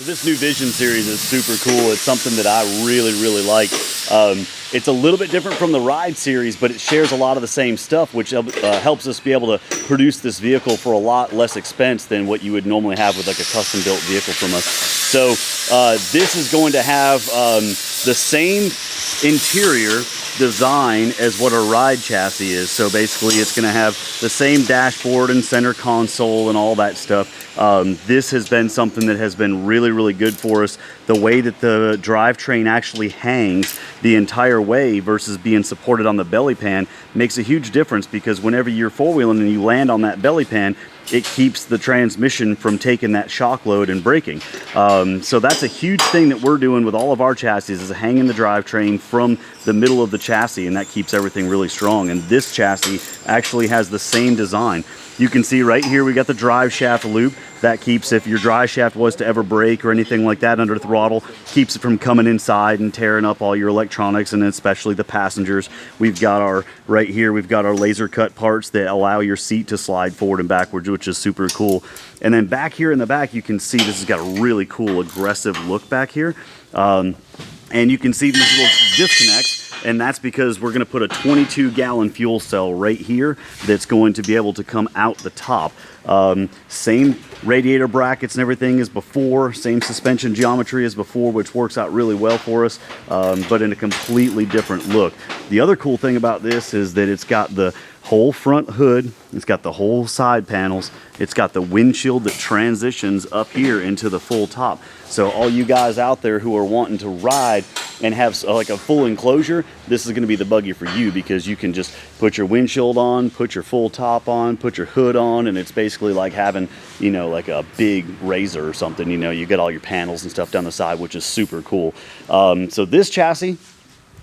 This new Vision series is super cool. It's something that I really like. It's a little bit different from the Ride series, but it shares a lot of the same stuff, which helps us be able to produce this vehicle for a lot less expense than what you would normally have with like a custom built vehicle from us. So this is going to have the same interior design as what a Ride chassis is. So basically it's going to have the same dashboard and center console and all that stuff. This has been something that has been really good for us. The way that the drivetrain actually hangs the entire way versus being supported on the belly pan makes a huge difference, because whenever you're four-wheeling and you land on that belly pan, it keeps the transmission from taking that shock load and braking. So that's a huge thing that we're doing with all of our chassis, is hanging the drivetrain from the middle of the chassis, and that keeps everything really strong. And this chassis actually has the same design. You can see right here we got the drive shaft loop. That keeps, if your drive shaft was to ever break or anything like that under throttle, keeps it from coming inside and tearing up all your electronics, and especially the passengers. We've got our, right here, we've got our laser cut parts that allow your seat to slide forward and backwards, which is super cool. And then back here in the back, you can see this has got a really cool aggressive look back here. And you can see these little disconnects. And that's because we're going to put a 22-gallon fuel cell right here that's going to be able to come out the top. Same radiator brackets and everything as before, same suspension geometry as before, which works out really well for us, but in a completely different look. The other cool thing about this is that it's got the whole front hood, it's got the whole side panels, it's got the windshield that transitions up here into the full top. So all you guys out there who are wanting to ride and have like a full enclosure, this is going to be the buggy for you, because you can just put your windshield on, put your full top on, put your hood on, and it's basically like having, you know, like a big Razor or something. You know, you get all your panels and stuff down the side, which is super cool. So this chassis,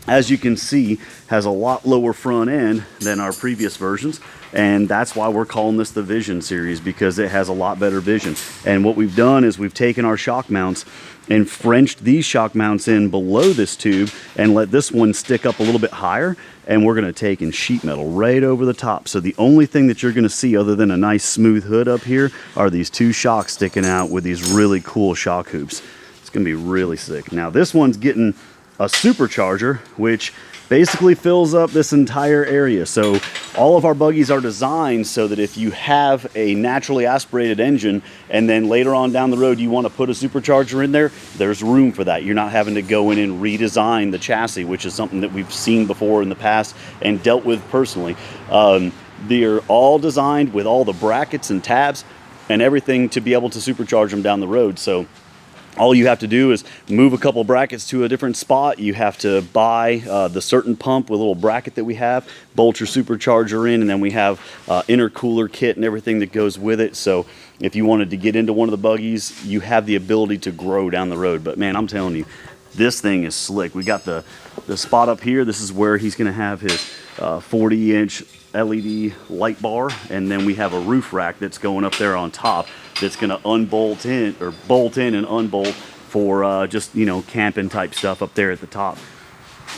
as you can see, has a lot lower front end than our previous versions, and that's why we're calling this the Vision series, because it has a lot better vision. And what we've done is we've taken our shock mounts and Frenched these shock mounts in below this tube and let this one stick up a little bit higher, and we're going to take and sheet metal right over the top. So the only thing that you're going to see other than a nice smooth hood up here are these two shocks sticking out with these really cool shock hoops. It's going to be really sick. Now this one's getting a supercharger, which basically fills up this entire area. So all of our buggies are designed so that if you have a naturally aspirated engine and then later on down the road you want to put a supercharger in there, there's room for that. You're not having to go in and redesign the chassis, which is something that we've seen before in the past and dealt with personally. They're all designed with all the brackets and tabs and everything to be able to supercharge them down the road. So all you have to do is move a couple brackets to a different spot. You have to buy the certain pump with a little bracket that we have, bolt your supercharger in, and then we have intercooler kit and everything that goes with it. So if you wanted to get into one of the buggies, you have the ability to grow down the road. But man, I'm telling you, this thing is slick. We got the spot up here. This is where he's going to have his 40-inch LED light bar, and then we have a roof rack that's going up there on top that's going to unbolt in, or bolt in and unbolt for just, you know, camping type stuff up there at the top.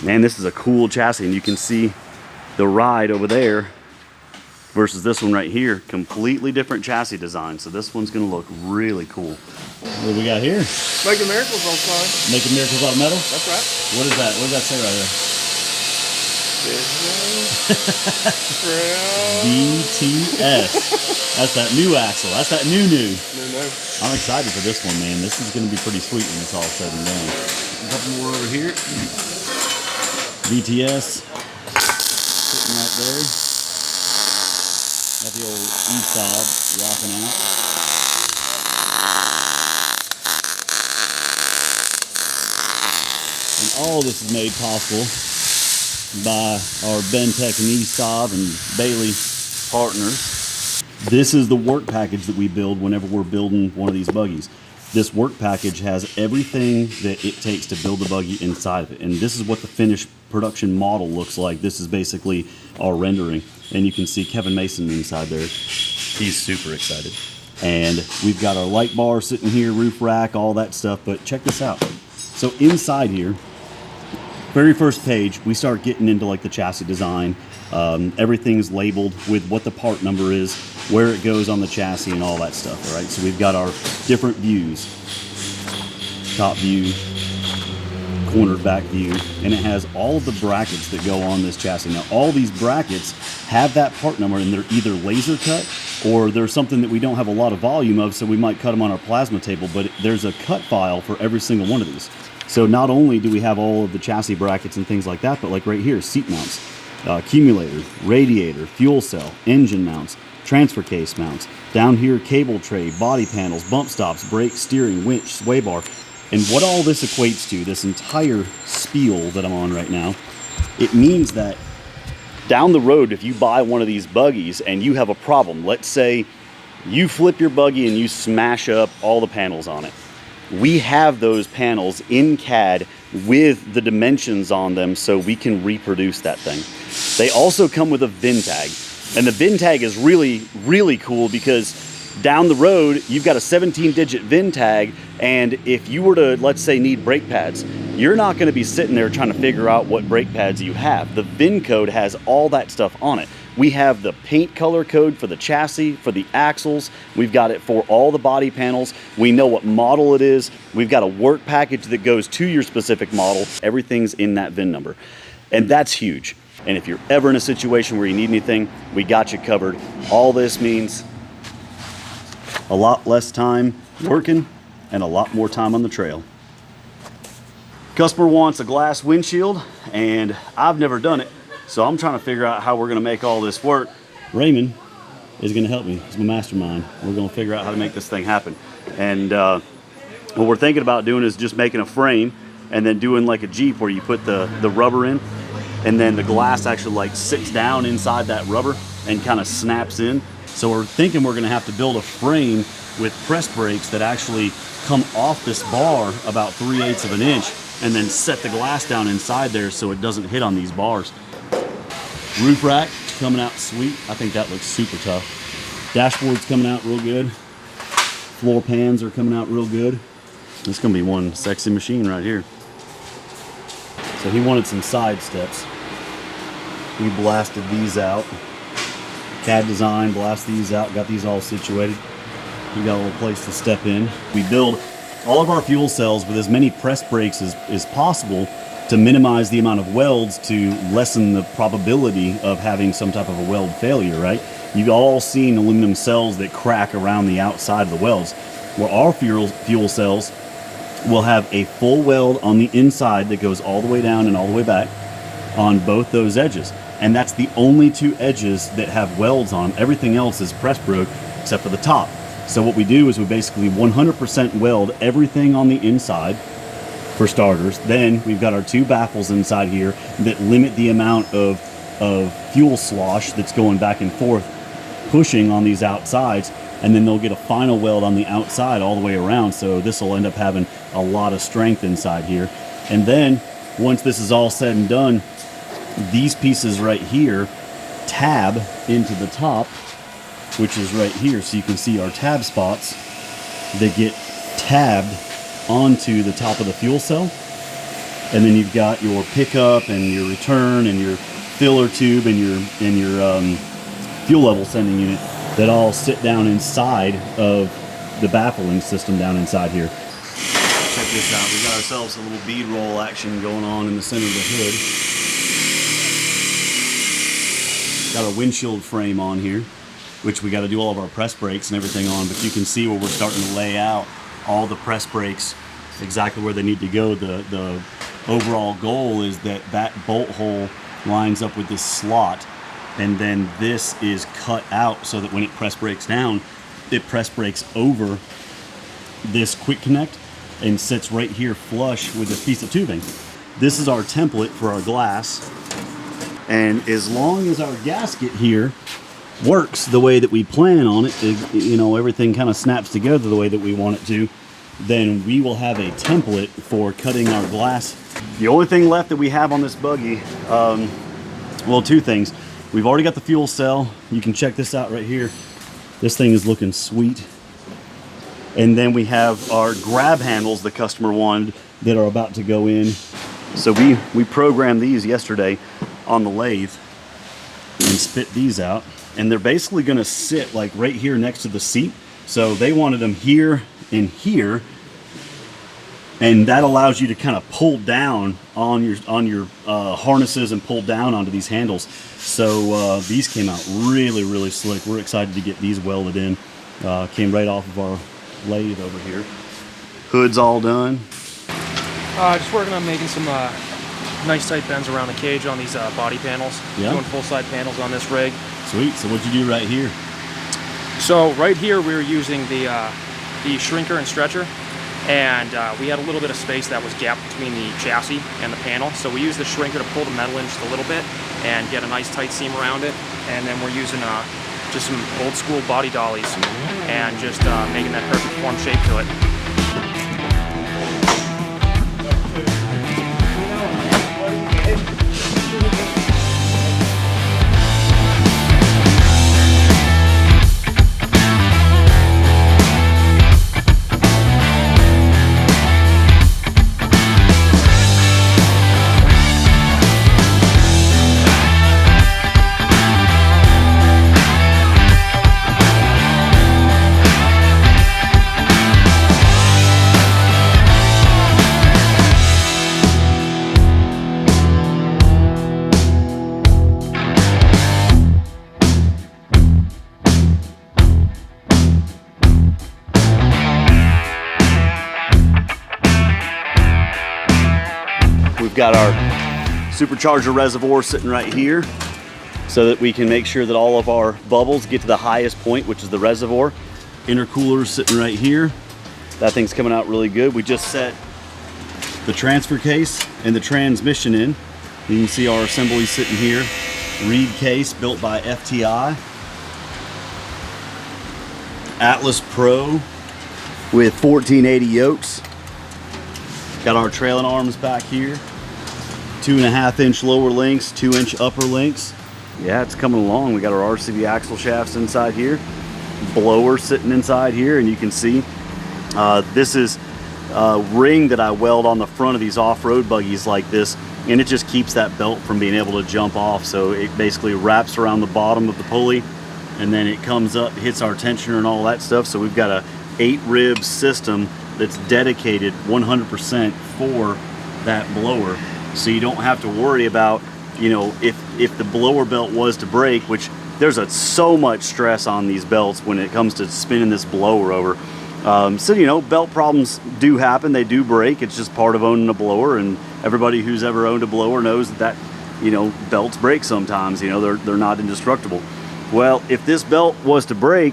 Man, this is a cool chassis, and you can see the Ride over there versus this one right here, completely different chassis design. So this one's going to look really cool. What do we got here? Making miracles on sign. Making miracles out of metal? That's right. What is that? What does that say right there? BTS. That's that new axle. That's that new. I'm excited for this one, man. This is going to be pretty sweet when it's all said and done. A couple more over here. BTS. Sitting right there. Got the old E-Sob rocking out. And all this is made possible by our Vin Tag and E-Sob and Bailey partners. This is the work package that we build whenever we're building one of these buggies. This work package has everything that it takes to build the buggy inside of it. And this is what the finished production model looks like. This is basically our rendering. And you can see Kevin Mason inside there. He's super excited. And we've got our light bar sitting here, roof rack, all that stuff. But check this out. So inside here, very first page, we start getting into like the chassis design. Everything's labeled with what the part number is, where it goes on the chassis and all that stuff, all right? So we've got our different views. top view, cornered back view, and it has all of the brackets that go on this chassis. Now, all these brackets have that part number, and they're either laser cut or there's something that we don't have a lot of volume of, so we might cut them on our plasma table, but there's a cut file for every single one of these. So not only do we have all of the chassis brackets and things like that, but like right here, seat mounts, accumulator, radiator, fuel cell, engine mounts, transfer case mounts, down here cable tray, body panels, bump stops, brakes, steering, winch, sway bar. And what all this equates to, this entire spiel that I'm on right now, it means that down the road, if you buy one of these buggies and you have a problem, let's say you flip your buggy and you smash up all the panels on it. We have those panels in CAD with the dimensions on them so we can reproduce that thing. They also come with a Vin Tag. And the Vin Tag is really, really cool because down the road, you've got a 17-digit Vin Tag, and if you were to, let's say, need brake pads, you're not going to be sitting there trying to figure out what brake pads you have. The VIN code has all that stuff on it. We have the paint color code for the chassis, for the axles. We've got it for all the body panels. We know what model it is. We've got a work package that goes to your specific model. Everything's in that VIN number, and that's huge. And if you're ever in a situation where you need anything, we got you covered. All this means a lot less time working and a lot more time on the trail. Customer wants a glass windshield, and I've never done it, so I'm trying to figure out how we're going to make all this work. Raymond is going to help me. He's my mastermind. We're going to figure out how to make this thing happen. And what we're thinking about doing is just making a frame and then doing like a Jeep where you put the rubber in, and then the glass actually like sits down inside that rubber and kind of snaps in. So we're thinking we're going to have to build a frame with press brakes that actually come off this bar about 3/8 of an inch and then set the glass down inside there so it doesn't hit on these bars. Roof rack coming out sweet. I think that looks super tough. Dashboard's coming out real good. Floor pans are coming out real good. It's going to be one sexy machine right here. So he wanted some side steps. We blasted these out. CAD design, blast these out, got these all situated. We got a little place to step in. We build all of our fuel cells with as many press brakes as possible to minimize the amount of welds to lessen the probability of having some type of a weld failure, right? You've all seen aluminum cells that crack around the outside of the welds. Well, our fuel cells will have a full weld on the inside that goes all the way down and all the way back on both those edges. And that's the only two edges that have welds on. Everything else is press broke except for the top. So what we do is we basically 100% weld everything on the inside for starters. Then we've got our two baffles inside here that limit the amount of fuel slosh that's going back and forth pushing on these outsides. And then they'll get a final weld on the outside all the way around. So this will end up having a lot of strength inside here. And then once this is all said and done, these pieces right here tab into the top, which is right here. So you can see our tab spots that get tabbed onto the top of the fuel cell. And then you've got your pickup and your return and your filler tube and your fuel level sending unit that all sit down inside of the baffling system down inside here. Check this out. We got ourselves a little bead roll action going on in the center of the hood. Got our windshield frame on here, which we got to do all of our press brakes and everything on, but you can see where we're starting to lay out all the press brakes exactly where they need to go. The overall goal is that that bolt hole lines up with this slot, and then this is cut out so that when it press brakes down, it press brakes over this quick connect and sits right here flush with this piece of tubing. This is our template for our glass. And as long as our gasket here works the way that we plan on it, you know, everything kind of snaps together the way that we want it to, then we will have a template for cutting our glass. The only thing left that we have on this buggy, well, two things. We've already got the fuel cell. You can check this out right here. This thing is looking sweet. And then we have our grab handles the customer wanted that are about to go in. So we programmed these yesterday on the lathe and spit these out, and they're basically going to sit like right here next to the seat. So they wanted them here and here, And that allows you to kind of pull down on your harnesses and pull down onto these handles. So these came out really, really slick. We're excited to get these welded in. Came right off of our lathe over here. Hood's all done. Just working on making some nice tight bends around the cage on these body panels. Yeah. Doing full side panels on this rig. Sweet. So what'd you do right here? So right here we were using the shrinker and stretcher, and we had a little bit of space that was gapped between the chassis and the panel. So we used the shrinker to pull the metal in just a little bit and get a nice tight seam around it. And then we're using just some old school body dollies and just making that perfect form shape to it. We've got our supercharger reservoir sitting right here so that we can make sure that all of our bubbles get to the highest point, which is the reservoir. Intercooler's sitting right here. That thing's coming out really good. We just set the transfer case and the transmission in. You can see our assembly sitting here. Reed case built by FTI. Atlas Pro with 1480 yokes. Got our trailing arms back here. 2.5 inch lower links, 2 inch upper links. Yeah, it's coming along. We got our RCB axle shafts inside here. Blower sitting inside here, and you can see this is a ring that I weld on the front of these off-road buggies like this, and it just keeps that belt from being able to jump off. So it basically wraps around the bottom of the pulley, and then it comes up, hits our tensioner and all that stuff. So we've got a 8-rib system that's dedicated 100% for that blower. So you don't have to worry about, you know, if the blower belt was to break, which there's so much stress on these belts when it comes to spinning this blower over. So, you know, belt problems do happen. They do break. It's just part of owning a blower, and everybody who's ever owned a blower knows that, you know, belts break sometimes. You know, they're not indestructible. Well, if this belt was to break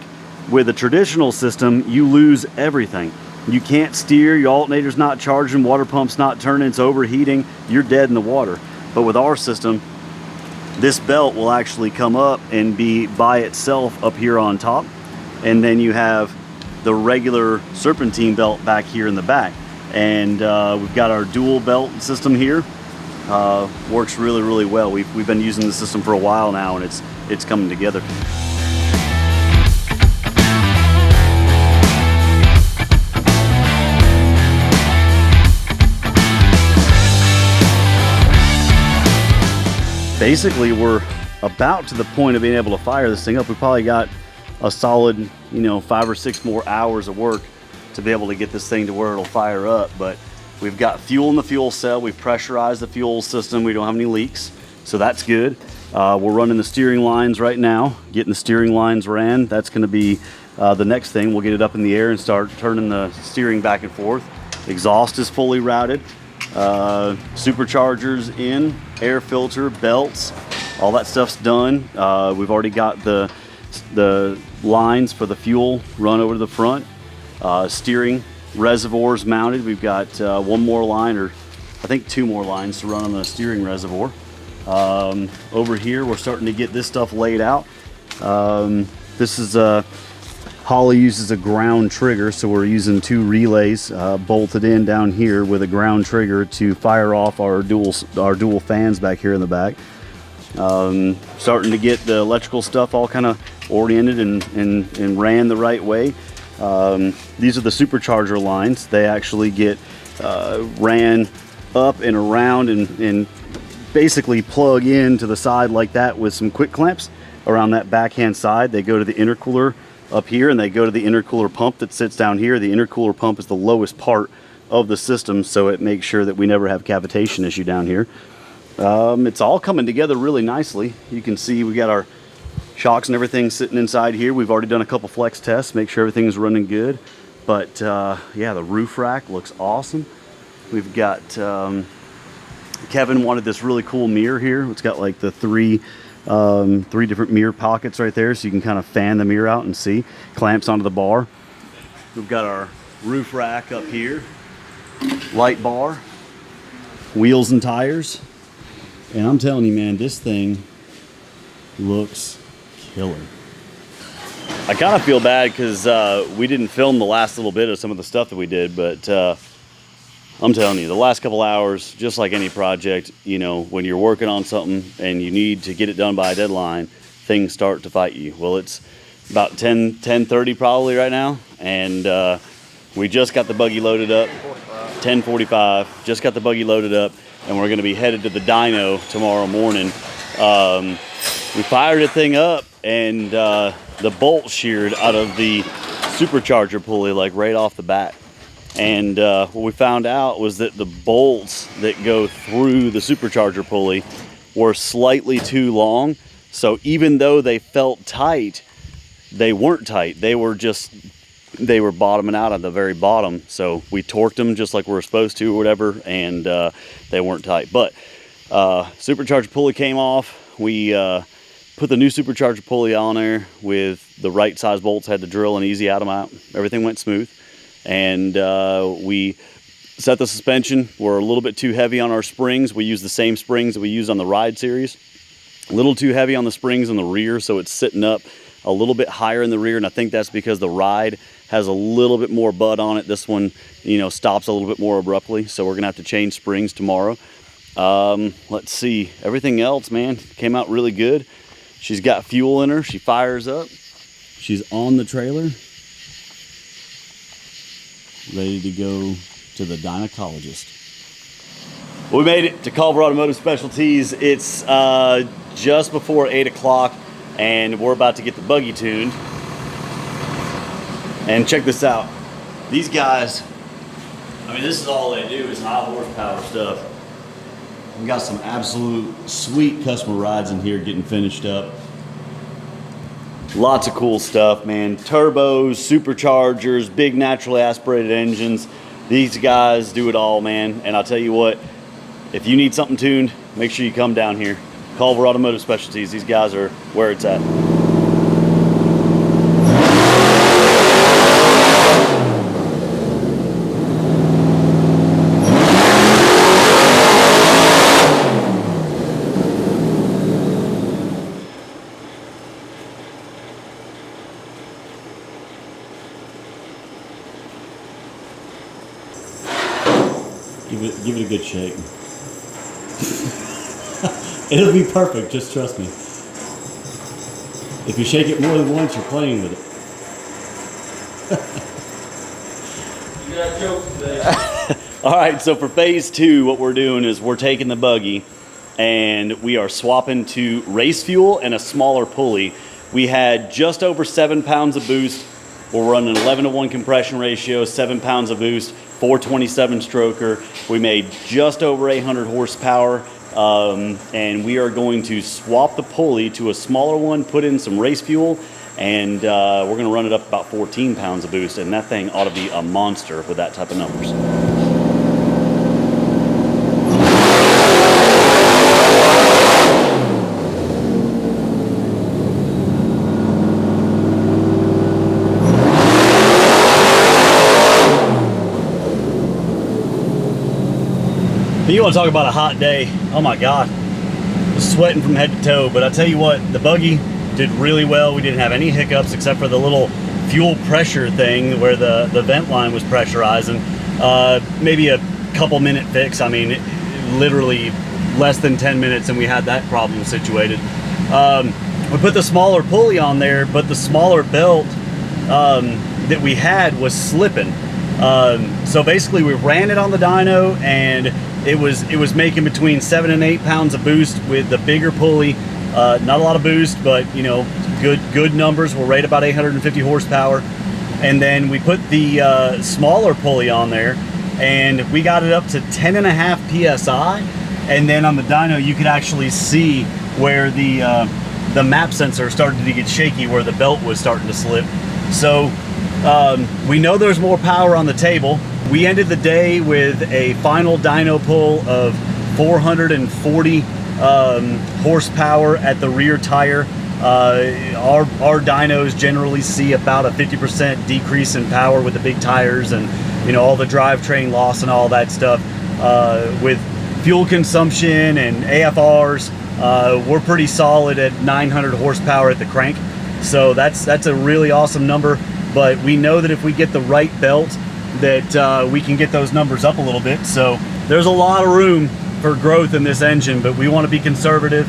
with a traditional system, you lose everything. You can't steer, your alternator's not charging, water pump's not turning, it's overheating, you're dead in the water. But with our system, this belt will actually come up and be by itself up here on top, and then you have the regular serpentine belt back here in the back. And we've got our dual belt system here. Works really, really well. We've been using the system for a while now, and it's coming together. Basically, we're about to the point of being able to fire this thing up. We probably got a solid, you know, 5 or 6 more hours of work to be able to get this thing to where it'll fire up. But we've got fuel in the fuel cell. We've pressurized the fuel system. We don't have any leaks, so that's good. We're running the steering lines right now, getting the steering lines ran. That's going to be the next thing. We'll get it up in the air and start turning the steering back and forth. Exhaust is fully routed. Superchargers in, air filter, belts, all that stuff's done. We've already got the lines for the fuel run over to the front. Steering reservoirs mounted. We've got 1 more line, or I think 2 more lines to run on the steering reservoir. Over here we're starting to get this stuff laid out. This is Holly uses a ground trigger, so we're using 2 relays bolted in down here with a ground trigger to fire off our dual fans back here in the back. Starting to get the electrical stuff all kind of oriented and ran the right way. These are the supercharger lines. They actually get ran up and around and basically plug in to the side like that with some quick clamps around that backhand side. They go to the intercooler up here, and they go to the intercooler pump that sits down here. The intercooler pump is the lowest part of the system, so it makes sure that we never have cavitation issue down here. It's all coming together really nicely. You can see we got our shocks and everything sitting inside here. We've already done a couple flex tests, make sure everything's running good. But yeah, the roof rack looks awesome. We've got, Kevin wanted this really cool mirror here. It's got like the three different mirror pockets right there, so you can kind of fan the mirror out and see. Clamps onto the bar. We've got our roof rack up here, light bar, wheels and tires. And I'm telling you, man, this thing looks killer. I kind of feel bad because we didn't film the last little bit of some of the stuff that we did, but I'm telling you, the last couple hours, just like any project, you know, when you're working on something and you need to get it done by a deadline, things start to fight you. Well, it's about 10:30 probably right now, and we just got the buggy loaded up. 10:45, just got the buggy loaded up, and we're gonna be headed to the dyno tomorrow morning. We fired the thing up, and the bolt sheared out of the supercharger pulley like right off the bat. And what we found out was that the bolts that go through the supercharger pulley were slightly too long. So even though they felt tight, they weren't tight. They were bottoming out at the very bottom. So we torqued them just like we were supposed to or whatever, and they weren't tight. But supercharger pulley came off. We put the new supercharger pulley on there with the right size bolts, had to drill and easy out them out. Everything went smooth. And we set the suspension. We're a little bit too heavy on our springs. We use the same springs that we use on the Ride series. A little too heavy on the springs in the rear, so it's sitting up a little bit higher in the rear, and I think that's because the Ride has a little bit more butt on it. This one, you know, stops a little bit more abruptly, so we're gonna have to change springs tomorrow. Let's see, everything else, man, came out really good. She's got fuel in her, she fires up. She's on the trailer, ready to go to the gynecologist. We made it to Culver Automotive Specialties. It's just before 8 o'clock, and we're about to get the buggy tuned. And check this out. These guys, I mean, this is all they do is high horsepower stuff. We got some absolute sweet customer rides in here getting finished up. Lots of cool stuff, man. Turbos, superchargers, big naturally aspirated engines. These guys do it all, man. And I'll tell you what, if you need something tuned, make sure you come down here. Culver Automotive Specialties. These guys are where it's at. Give it a good shake. It'll be perfect, just trust me. If you shake it more than once, you're playing with it. You got jokes today. All right, so for phase 2, what we're doing is we're taking the buggy and we are swapping to race fuel and a smaller pulley. We had just over 7 pounds of boost. We're running 11-to-1 compression ratio, 7 pounds of boost, 427 stroker. We made just over 800 horsepower, and we are going to swap the pulley to a smaller one, put in some race fuel, and we're gonna run it up about 14 pounds of boost, and that thing ought to be a monster with that type of numbers. You want to talk about a hot day? Oh my God, sweating from head to toe. But I tell you what, the buggy did really well. We didn't have any hiccups except for the little fuel pressure thing where the vent line was pressurizing. Maybe a couple minute fix. I mean, literally less than 10 minutes and we had that problem situated. We put the smaller pulley on there, but the smaller belt that we had was slipping. So basically we ran it on the dyno, and it was making between 7 and 8 pounds of boost with the bigger pulley. Not a lot of boost, but you know, good numbers. We're right about 850 horsepower. And then we put the smaller pulley on there, and we got it up to 10.5 PSI. And then on the dyno, you could actually see where the map sensor started to get shaky, where the belt was starting to slip. So we know there's more power on the table. We ended the day with a final dyno pull of 440 horsepower at the rear tire. Our dynos generally see about a 50% decrease in power with the big tires, and you know, all the drivetrain loss and all that stuff. With fuel consumption and AFRs, we're pretty solid at 900 horsepower at the crank. So that's a really awesome number. But we know that if we get the right belt, that we can get those numbers up a little bit. So there's a lot of room for growth in this engine, but we want to be conservative.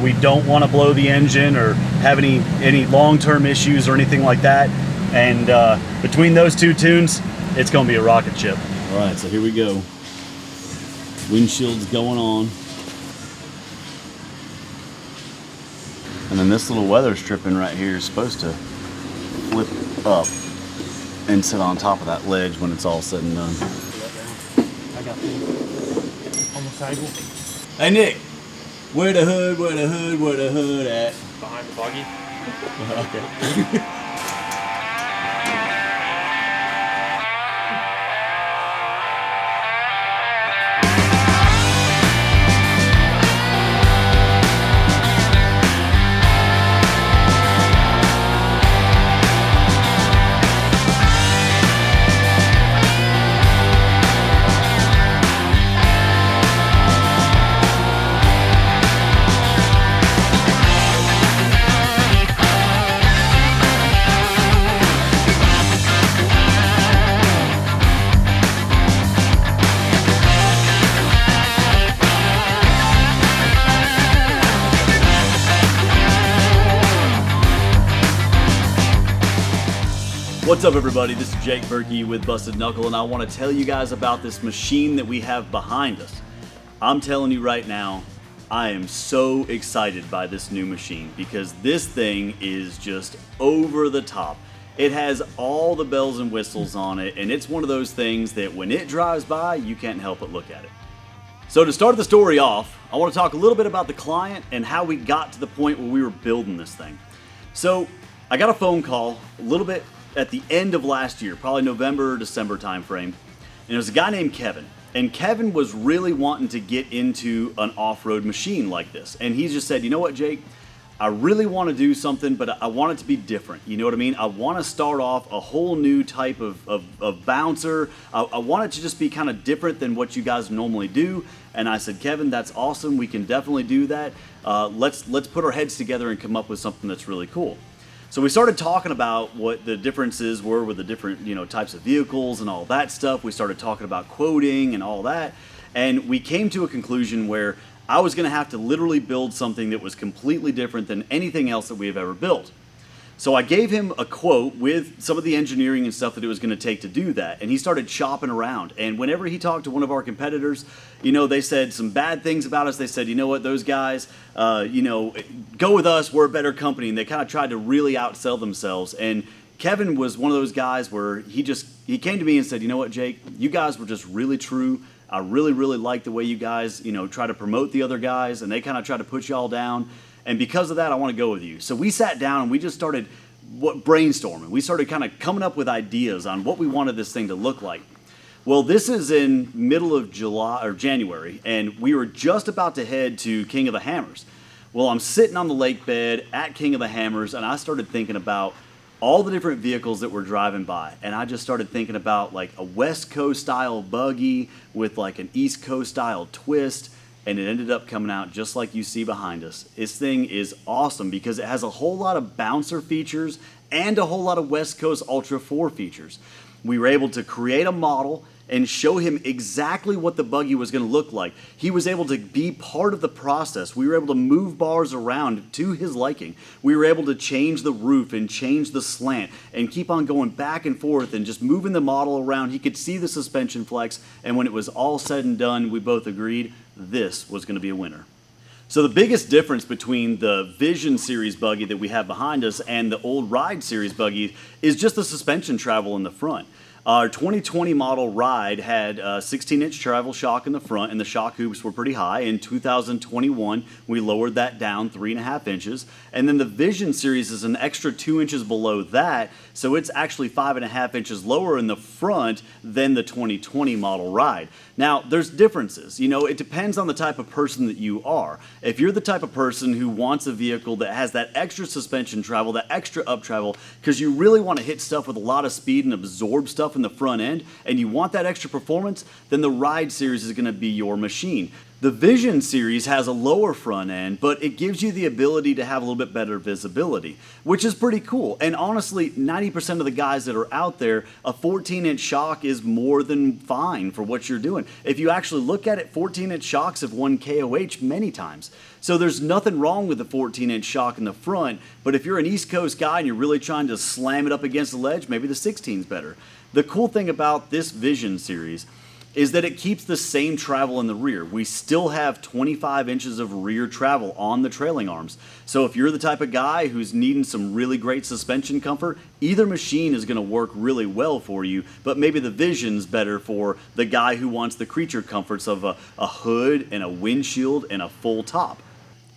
We don't want to blow the engine or have any long-term issues or anything like that. And between those two tunes, it's going to be a rocket ship. All right, so here we go. Windshield's going on. And then this little weather stripping right here is supposed to flip up and sit on top of that ledge when it's all said and done. I got things on the sidewalk. Hey Nick, where the hood at? Behind the buggy. Okay. What's up everybody, this is Jake Burkey with Busted Knuckle, and I want to tell you guys about this machine that we have behind us. I'm telling you right now, I am so excited by this new machine because this thing is just over the top. It has all the bells and whistles on it, and it's one of those things that when it drives by, you can't help but look at it. So to start the story off, I want to talk a little bit about the client and how we got to the point where we were building this thing. So I got a phone call a little bit at the end of last year, probably November or December timeframe, and it was a guy named Kevin. And Kevin was really wanting to get into an off-road machine like this. And he just said, you know what, Jake, I really want to do something, but I want it to be different. You know what I mean? I want to start off a whole new type of bouncer. I want it to just be kind of different than what you guys normally do. And I said, Kevin, that's awesome. We can definitely do that. Let's put our heads together and come up with something that's really cool. So we started talking about what the differences were with the different, types of vehicles and all that stuff. We started talking about quoting and all that. And we came to a conclusion where I was going to have to literally build something that was completely different than anything else that we have ever built. So I gave him a quote with some of the engineering and stuff that it was going to take to do that. And he started shopping around. And whenever he talked to one of our competitors, they said some bad things about us. They said, you know what, those guys, go with us, we're a better company. And they kind of tried to really outsell themselves. And Kevin was one of those guys where he came to me and said, you know what, Jake, you guys were just really true. I really, really like the way you guys, try to promote the other guys, and they kind of try to put y'all down. And because of that, I want to go with you. So we sat down and we just started brainstorming. We started kind of coming up with ideas on what we wanted this thing to look like. Well, this is in middle of January, and we were just about to head to King of the Hammers. Well, I'm sitting on the lake bed at King of the Hammers, and I started thinking about all the different vehicles that were driving by. And I just started thinking about like a West Coast style buggy with like an East Coast style twist. And it ended up coming out just like you see behind us. This thing is awesome because it has a whole lot of bouncer features and a whole lot of West Coast Ultra 4 features. We were able to create a model and show him exactly what the buggy was going to look like. He was able to be part of the process. We were able to move bars around to his liking. We were able to change the roof and change the slant and keep on going back and forth and just moving the model around. He could see the suspension flex, and when it was all said and done, we both agreed this was going to be a winner. So the biggest difference between the Vision Series buggy that we have behind us and the old Ride Series buggy is just the suspension travel in the front. Our 2020 model ride had a 16-inch travel shock in the front, and the shock hoops were pretty high. In 2021, we lowered that down 3.5 inches. And then the Vision series is an extra 2 inches below that, so it's actually 5.5 inches lower in the front than the 2020 model ride. Now, there's differences. You know, it depends on the type of person that you are. If you're the type of person who wants a vehicle that has that extra suspension travel, that extra up travel, because you really want to hit stuff with a lot of speed and absorb stuff in the front end, and you want that extra performance, then the Ride series is going to be your machine. The Vision series has a lower front end, but it gives you the ability to have a little bit better visibility, which is pretty cool. And honestly, 90% of the guys that are out there, a 14-inch shock is more than fine for what you're doing. If you actually look at it, 14-inch shocks have won KOH many times. So there's nothing wrong with the 14-inch shock in the front, but if you're an East Coast guy and you're really trying to slam it up against the ledge, maybe the 16's better. The cool thing about this Vision series is that it keeps the same travel in the rear. We still have 25 inches of rear travel on the trailing arms. So if you're the type of guy who's needing some really great suspension comfort, either machine is going to work really well for you, but maybe the Vision's better for the guy who wants the creature comforts of a hood and a windshield and a full top.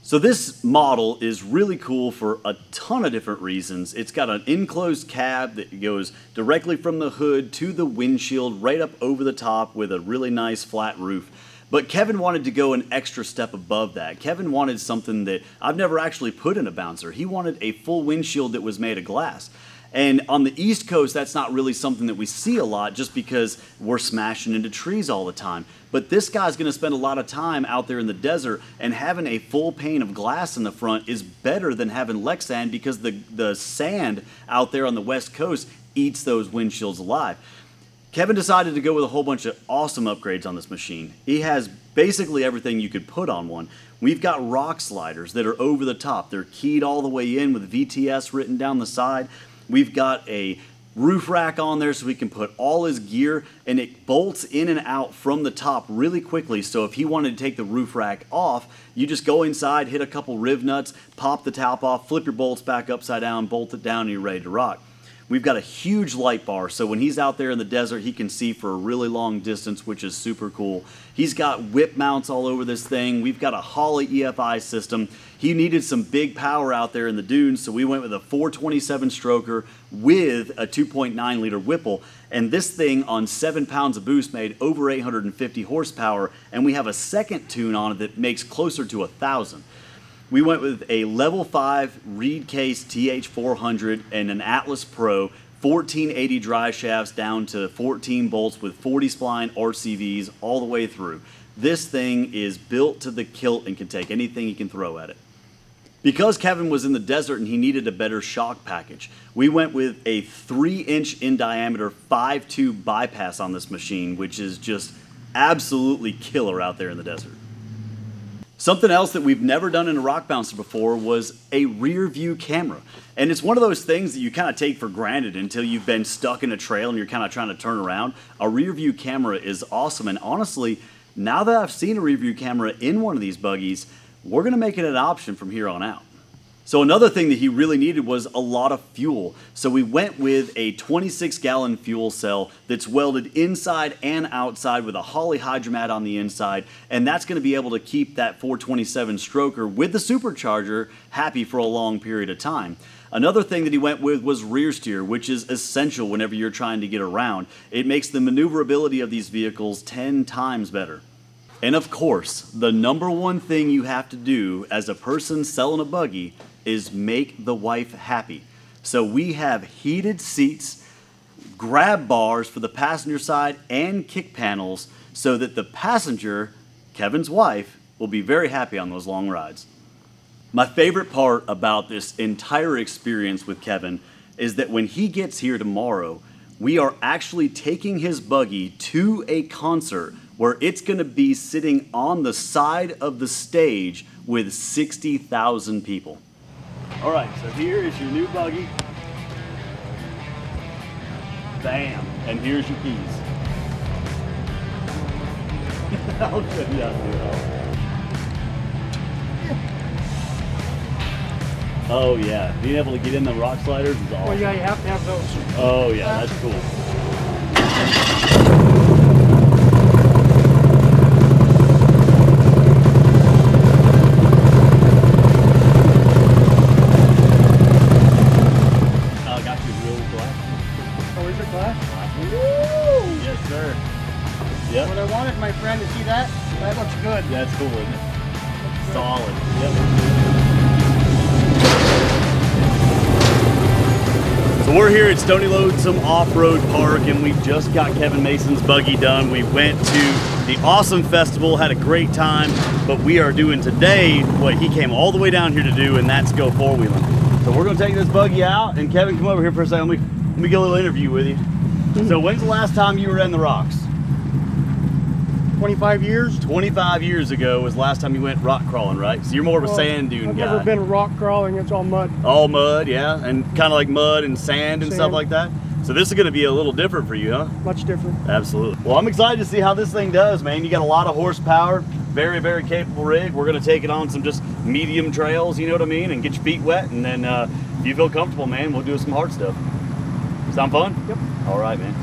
So this model is really cool for a ton of different reasons. It's got an enclosed cab that goes directly from the hood to the windshield right up over the top with a really nice flat roof. But Kevin wanted to go an extra step above that. Kevin wanted something that I've never actually put in a bouncer. He wanted a full windshield that was made of glass. And on the East Coast, that's not really something that we see a lot just because we're smashing into trees all the time. But this guy's going to spend a lot of time out there in the desert, and having a full pane of glass in the front is better than having Lexan because the sand out there on the West Coast eats those windshields alive. Kevin decided to go with a whole bunch of awesome upgrades on this machine. He has basically everything you could put on one. We've got rock sliders that are over the top. They're keyed all the way in with VTS written down the side. We've got a roof rack on there so we can put all his gear, and it bolts in and out from the top really quickly. So if he wanted to take the roof rack off, you just go inside, hit a couple riv nuts, pop the top off, flip your bolts back upside down, bolt it down, and you're ready to rock. We've got a huge light bar, so when he's out there in the desert, he can see for a really long distance, which is super cool. He's got whip mounts all over this thing. We've got a Holley EFI system. He needed some big power out there in the dunes, so we went with a 427 stroker with a 2.9 liter Whipple. And this thing on 7 pounds of boost made over 850 horsepower, and we have a second tune on it that makes closer to 1,000. We went with a level 5 Reed Case TH400 and an Atlas Pro 1480 drive shafts down to 14 bolts with 40 spline RCVs all the way through. This thing is built to the kilt and can take anything you can throw at it. Because Kevin was in the desert and he needed a better shock package, we went with a 3-inch in diameter 5-tube bypass on this machine, which is just absolutely killer out there in the desert. Something else that we've never done in a rock bouncer before was a rear view camera. And it's one of those things that you kind of take for granted until you've been stuck in a trail and you're kind of trying to turn around. A rear view camera is awesome. And honestly, now that I've seen a rear view camera in one of these buggies, we're going to make it an option from here on out. So another thing that he really needed was a lot of fuel. So we went with a 26-gallon fuel cell that's welded inside and outside with a Holley hydromat on the inside, and that's going to be able to keep that 427 stroker with the supercharger happy for a long period of time. Another thing that he went with was rear steer, which is essential whenever you're trying to get around. It makes the maneuverability of these vehicles 10 times better. And of course, the number one thing you have to do as a person selling a buggy is make the wife happy. So we have heated seats, grab bars for the passenger side, and kick panels so that the passenger, Kevin's wife, will be very happy on those long rides. My favorite part about this entire experience with Kevin is that when he gets here tomorrow, we are actually taking his buggy to a concert where it's going to be sitting on the side of the stage with 60,000 people. All right, so here is your new buggy. Bam, and here's your keys. I'll show you how to do it. Oh yeah, being able to get in the rock sliders is awesome. Well, yeah, you have to have those. Oh yeah, that's cool. Yes, sir. Yep. What I wanted, my friend, to see that. That looks good. That's cool, isn't it? Solid. Yep. So we're here at Stony Lonesome Off-Road Park, and we just got Kevin Mason's buggy done. We went to the awesome festival, had a great time, but we are doing today what he came all the way down here to do, and that's go four-wheeling. So we're gonna take this buggy out, and Kevin, come over here for a second. Let me get a little interview with you. So when's the last time you were in the rocks? 25 years. 25 years ago was the last time you went rock crawling, right? So you're more of a sand dune I've guy. never been rock crawling. It's all mud. All mud, yeah, and kind of like mud and sand and stuff like that. So this is going to be a little different for you, huh? Much different. Absolutely. Well, I'm excited to see how this thing does, man. You got a lot of horsepower, very, very capable rig. We're going to take it on some just medium trails, you know what I mean, and get your feet wet. And then if you feel comfortable, man, we'll do some hard stuff. Sound fun? Yep. All right, man.